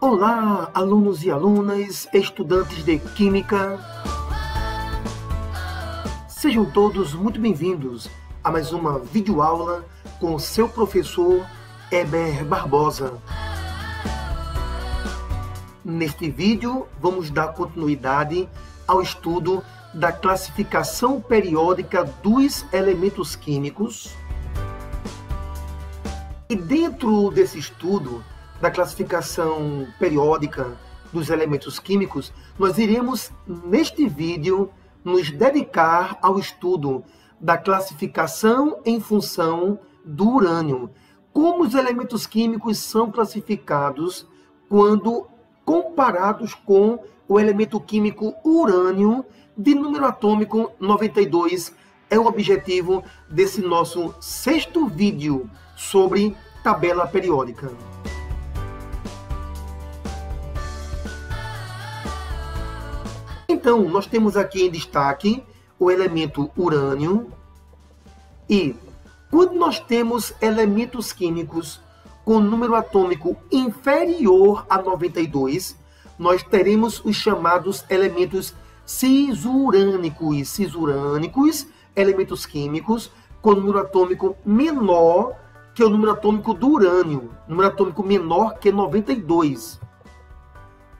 Olá, alunos e alunas, estudantes de Química. Sejam todos muito bem-vindos a mais uma videoaula com o seu professor Heber Barbosa. Neste vídeo, vamos dar continuidade ao estudo da classificação periódica dos elementos químicos. E dentro desse estudo da classificação periódica dos elementos químicos, nós iremos, neste vídeo, nos dedicar ao estudo da classificação em função do urânio. Como os elementos químicos são classificados quando comparados com o elemento químico urânio de número atômico 92, é o objetivo desse nosso sexto vídeo sobre tabela periódica. Então, nós temos aqui em destaque o elemento urânio. E quando nós temos elementos químicos com número atômico inferior a 92, nós teremos os chamados elementos cisurânicos. Cisurânicos, elementos químicos com número atômico menor que o número atômico do urânio, número atômico menor que 92.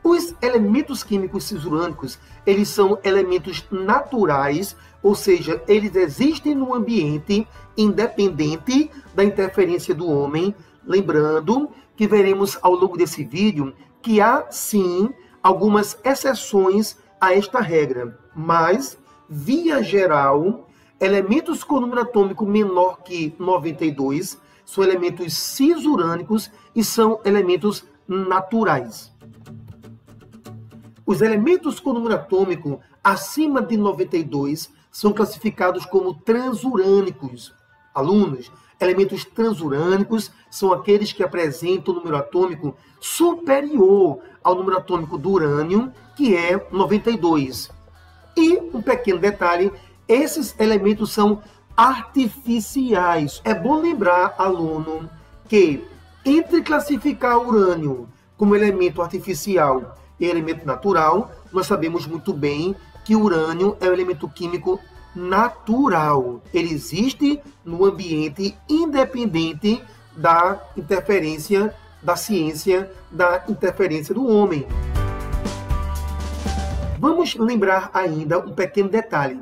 Os elementos químicos cisurânicos, eles são elementos naturais, ou seja, eles existem no ambiente independente da interferência do homem. Lembrando que veremos ao longo desse vídeo que há, sim, algumas exceções a esta regra, mas, via geral, elementos com número atômico menor que 92 são elementos cisurânicos e são elementos naturais. Os elementos com número atômico acima de 92 são classificados como transurânicos. Alunos, elementos transurânicos são aqueles que apresentam o número atômico superior ao número atômico do urânio, que é 92. E, um pequeno detalhe, esses elementos são artificiais. É bom lembrar, aluno, que entre classificar o urânio como elemento artificial e elemento natural, nós sabemos muito bem que o urânio é um elemento químico natural. Ele existe no ambiente independente da interferência da ciência, da interferência do homem. Vamos lembrar ainda um pequeno detalhe.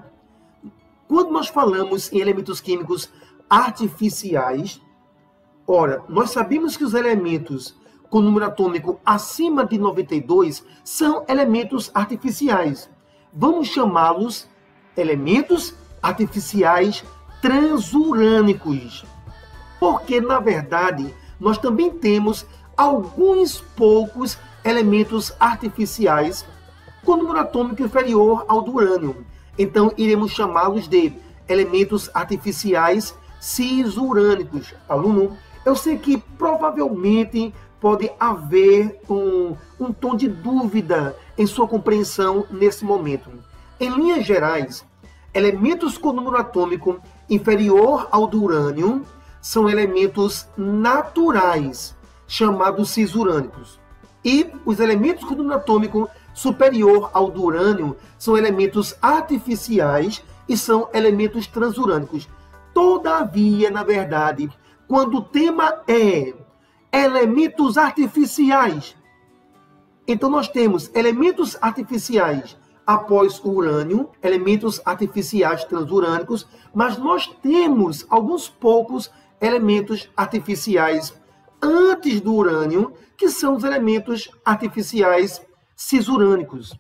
Quando nós falamos em elementos químicos artificiais, ora, nós sabemos que os elementos com número atômico acima de 92 são elementos artificiais. Vamos chamá-los elementos artificiais transurânicos. Porque, na verdade, nós também temos alguns poucos elementos artificiais com número atômico inferior ao do urânio. Então, iremos chamá-los de elementos artificiais cisurânicos. Aluno, eu sei que provavelmente pode haver um tom de dúvida em sua compreensão nesse momento. Em linhas gerais, elementos com número atômico inferior ao do urânio são elementos naturais, chamados cisurânicos. E os elementos com número atômico superior ao do urânio são elementos artificiais e são elementos transurânicos. Todavia, na verdade, quando o tema é elementos artificiais, então nós temos elementos artificiais após o urânio, elementos artificiais transurânicos, mas nós temos alguns poucos elementos artificiais antes do urânio, que são os elementos artificiais cisurânicos.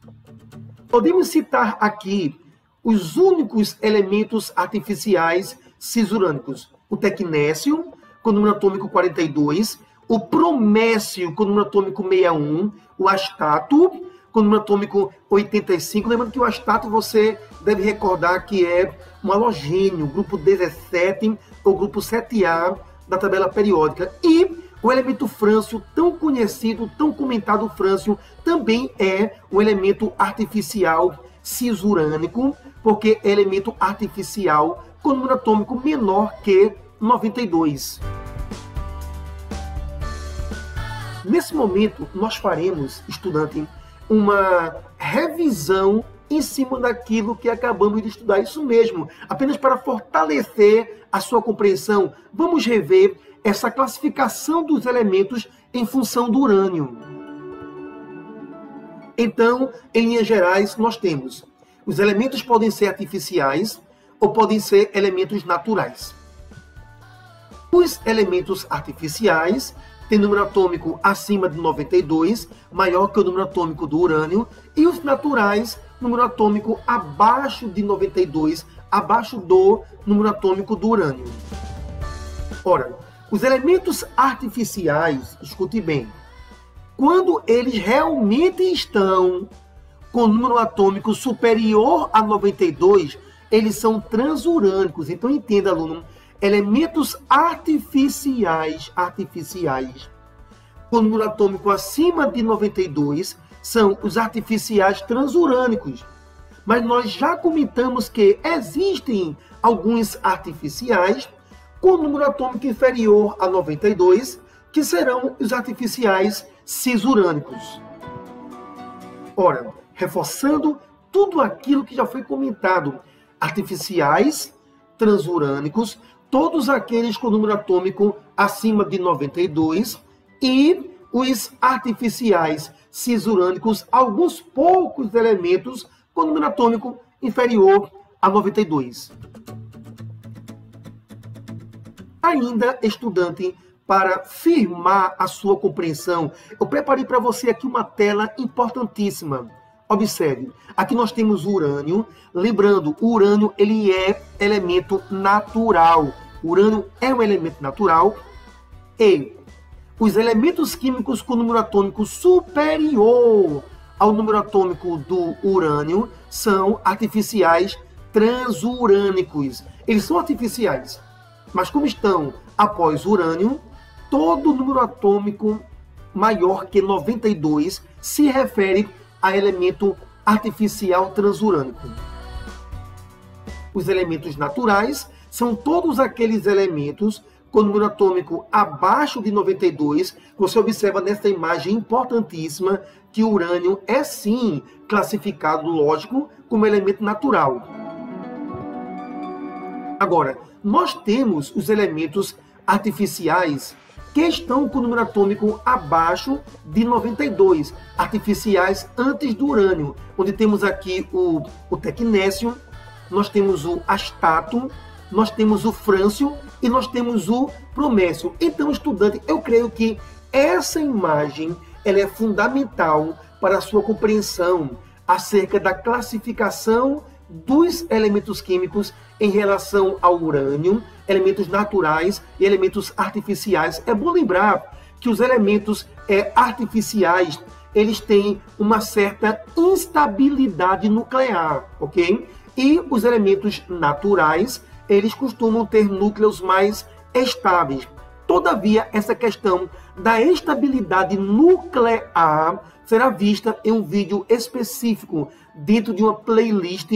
Podemos citar aqui os únicos elementos artificiais cisurânicos: o tecnécio, com número atômico 42, o bromécio, com número atômico 61, o astato, com número atômico 85. Lembrando que o astato você deve recordar que é um halogênio, grupo 17 ou grupo 7A da tabela periódica. E o elemento frâncio, tão conhecido, tão comentado frâncio, também é um elemento artificial cisurânico, porque é elemento artificial com número atômico menor que 92. Nesse momento, nós faremos, estudante, uma revisão em cima daquilo que acabamos de estudar. Isso mesmo, apenas para fortalecer a sua compreensão, vamos rever essa classificação dos elementos em função do urânio. Então, em linhas gerais, nós temos os elementos podem ser artificiais ou podem ser elementos naturais. Os elementos artificiais têm número atômico acima de 92, maior que o número atômico do urânio, e os naturais, número atômico abaixo de 92, abaixo do número atômico do urânio. Ora, os elementos artificiais, escute bem, quando eles realmente estão com número atômico superior a 92, eles são transurânicos. Então, entenda, aluno, elementos artificiais, com número atômico acima de 92, são os artificiais transurânicos. Mas nós já comentamos que existem alguns artificiais com número atômico inferior a 92, que serão os artificiais cisurânicos. Ora, reforçando tudo aquilo que já foi comentado, artificiais, transurânicos, todos aqueles com número atômico acima de 92 e os artificiais cisurânicos, alguns poucos elementos com número atômico inferior a 92. Ainda, estudante, para firmar a sua compreensão, eu preparei para você aqui uma tela importantíssima. Observe, aqui nós temos o urânio. Lembrando, o urânio ele é elemento natural. O urânio é um elemento natural. E os elementos químicos com número atômico superior ao número atômico do urânio são artificiais transurânicos. Eles são artificiais, mas como estão após o urânio, todo número atômico maior que 92 se refere a elemento artificial transurânico. Os elementos naturais são todos aqueles elementos com número atômico abaixo de 92. Você observa nessa imagem importantíssima que o urânio é sim classificado, lógico, como elemento natural. Agora, nós temos os elementos artificiais que estão com o número atômico abaixo de 92, artificiais antes do urânio, onde temos aqui o tecnécio, nós temos o astato, nós temos o frâncio e nós temos o bromécio. Então, estudante, eu creio que essa imagem ela é fundamental para a sua compreensão acerca da classificação dos elementos químicos em relação ao urânio, elementos naturais e elementos artificiais. É bom lembrar que os elementos artificiais, eles têm uma certa instabilidade nuclear, ok? E os elementos naturais, eles costumam ter núcleos mais estáveis. Todavia, essa questão da estabilidade nuclear será vista em um vídeo específico dentro de uma playlist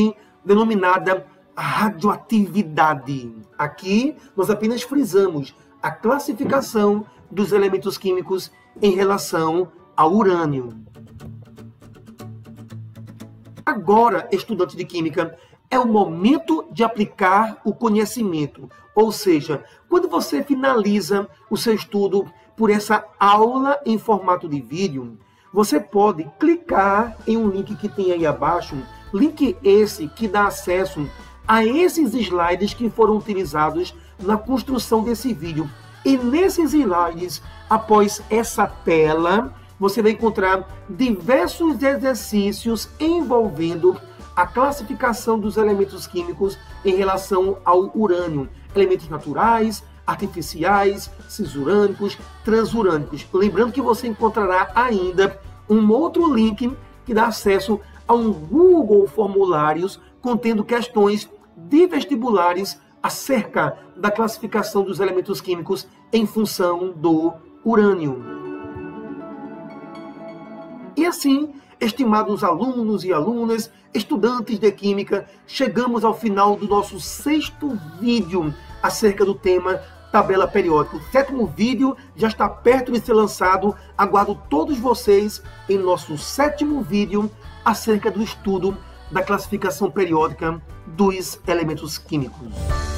denominada radioatividade. Aqui, nós apenas frisamos a classificação dos elementos químicos em relação ao urânio. Agora, estudante de química, é o momento de aplicar o conhecimento. Ou seja, quando você finaliza o seu estudo por essa aula em formato de vídeo, você pode clicar em um link que tem aí abaixo, link esse que dá acesso a esses slides que foram utilizados na construção desse vídeo. E nesses slides, após essa tela, você vai encontrar diversos exercícios envolvendo a classificação dos elementos químicos em relação ao urânio. Elementos naturais, artificiais, cisurânicos, transurânicos. Lembrando que você encontrará ainda um outro link que dá acesso a um Google Formulários contendo questões de vestibulares acerca da classificação dos elementos químicos em função do urânio. E assim, estimados alunos e alunas, estudantes de química, chegamos ao final do nosso 6º vídeo acerca do tema tabela periódica. O 7º vídeo já está perto de ser lançado. Aguardo todos vocês em nosso 7º vídeo acerca do estudo da classificação periódica dos elementos químicos.